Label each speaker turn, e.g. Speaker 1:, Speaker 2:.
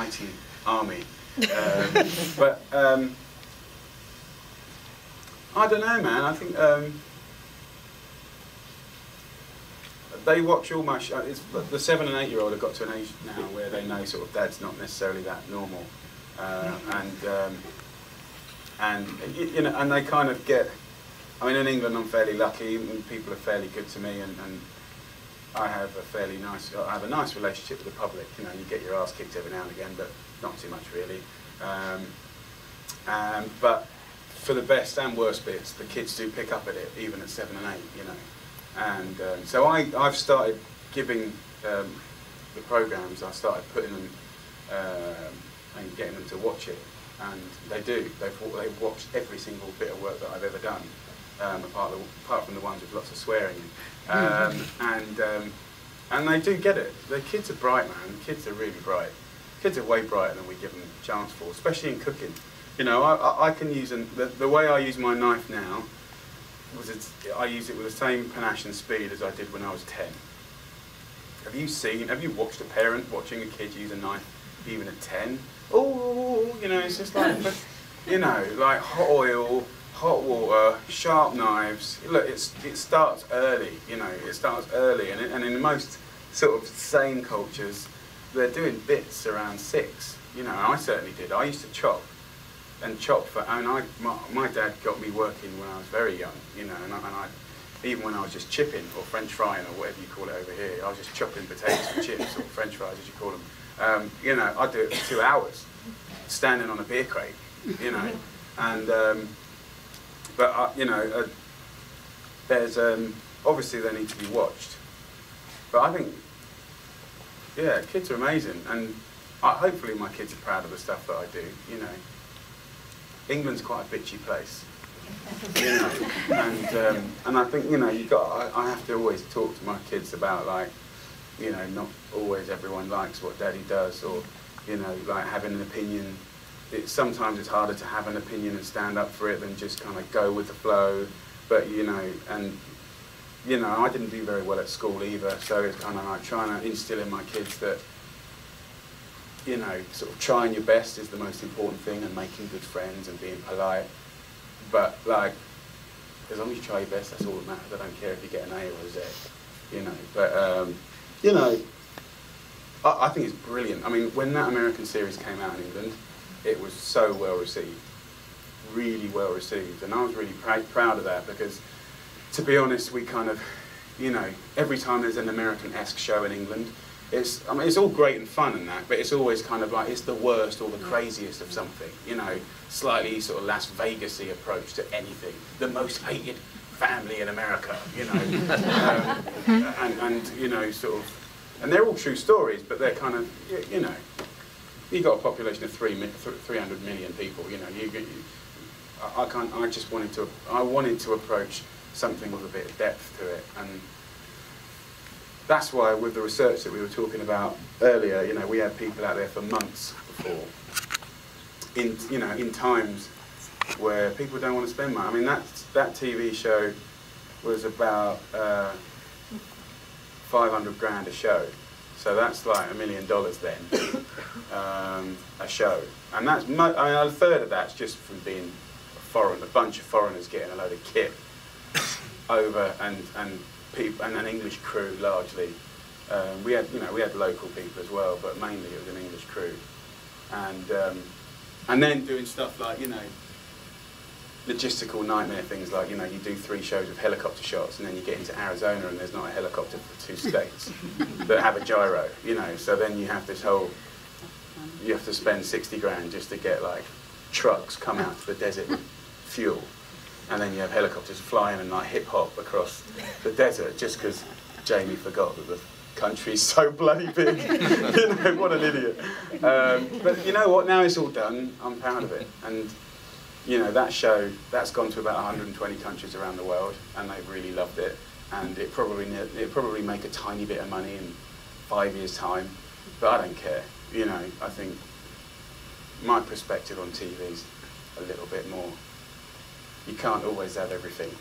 Speaker 1: mighty army. But I don't know, man. I think they watch all my shows. The 7 and 8 year old have got to an age now where they know sort of dad's not necessarily that normal, and you know, and they kind of get. I mean, in England, I'm fairly lucky, and people are fairly good to me, and I have a nice relationship with the public. You know, you get your ass kicked every now and again, but not too much really. But for the best and worst bits, the kids do pick up at it, even at 7 and 8. You know, and so I've started giving the programs. I started putting them and getting them to watch it, and they do. They've watched every single bit of work that I've ever done. Apart from the ones with lots of swearing in. And they do get it. The kids are bright, man. Kids are really bright. Kids are way brighter than we give them a chance for, especially in cooking. You know, I can use, the way I use my knife now, I use it with the same panache and speed as I did when I was 10. Have you watched a parent watching a kid use a knife even at 10? Oh, you know, it's just like, you know, like hot oil, hot water, sharp knives. Look, it starts early, you know, it starts early, and in most sort of sane cultures, they're doing bits around 6, you know, and I certainly did. I used to chop, my dad got me working when I was very young, you know, and I even when I was just chipping, or French frying, or whatever you call it over here, I was just chopping potatoes and chips, or French fries as you call them, you know, I'd do it for 2 hours, standing on a beer crate, you know, and but you know, there's obviously they need to be watched. But I think, yeah, kids are amazing, and hopefully my kids are proud of the stuff that I do. You know, England's quite a bitchy place, you know, and I think, you know, I have to always talk to my kids about, like, you know, not always everyone likes what Daddy does, or, you know, like having an opinion. Sometimes it's harder to have an opinion and stand up for it than just kind of go with the flow. But, you know, and, you know, I didn't do very well at school either, so it's kind of like trying to instill in my kids that, you know, sort of trying your best is the most important thing, and making good friends and being polite. But, like, as long as you try your best, that's all that matters. I don't care if you get an A or a Z, you know. But, you know, I think it's brilliant. I mean, when that American series came out in England, it was so well received, really well received, and I was really proud of that, because, to be honest, we kind of, you know, every time there's an American-esque show in England, I mean, it's all great and fun and that, but it's always kind of like, it's the worst or the craziest of something, you know, slightly sort of Las Vegas-y approach to anything, the most hated family in America, you know, and you know, sort of, and they're all true stories, but they're kind of, you know, you got a population of 300 million people. You know, I wanted to approach something with a bit of depth to it, and that's why, with the research that we were talking about earlier, you know, we had people out there for months before, in times where people don't want to spend money. I mean, that TV show was about 500 grand a show. So that's like $1 million then, a show. And that's, I mean, a third of that's just from being a bunch of foreigners getting a load of kit over, and an English crew largely. We had local people as well, but mainly it was an English crew. And then doing stuff like, you know, logistical nightmare things like, you know, you do 3 shows of helicopter shots, and then you get into Arizona and there's not a helicopter for 2 states that have a gyro, you know, so then you have you have to spend 60 grand just to get, like, trucks come out to the desert with fuel, and then you have helicopters flying and, like, hip-hop across the desert just because Jamie forgot that the country's so bloody big. You know, what an idiot. But you know what, now it's all done, I'm proud of it. And you know, that show, that's gone to about 120 countries around the world, and they've really loved it. And it probably make a tiny bit of money in 5 years' time, but I don't care. You know, I think my perspective on TV's a little bit more. You can't always have everything.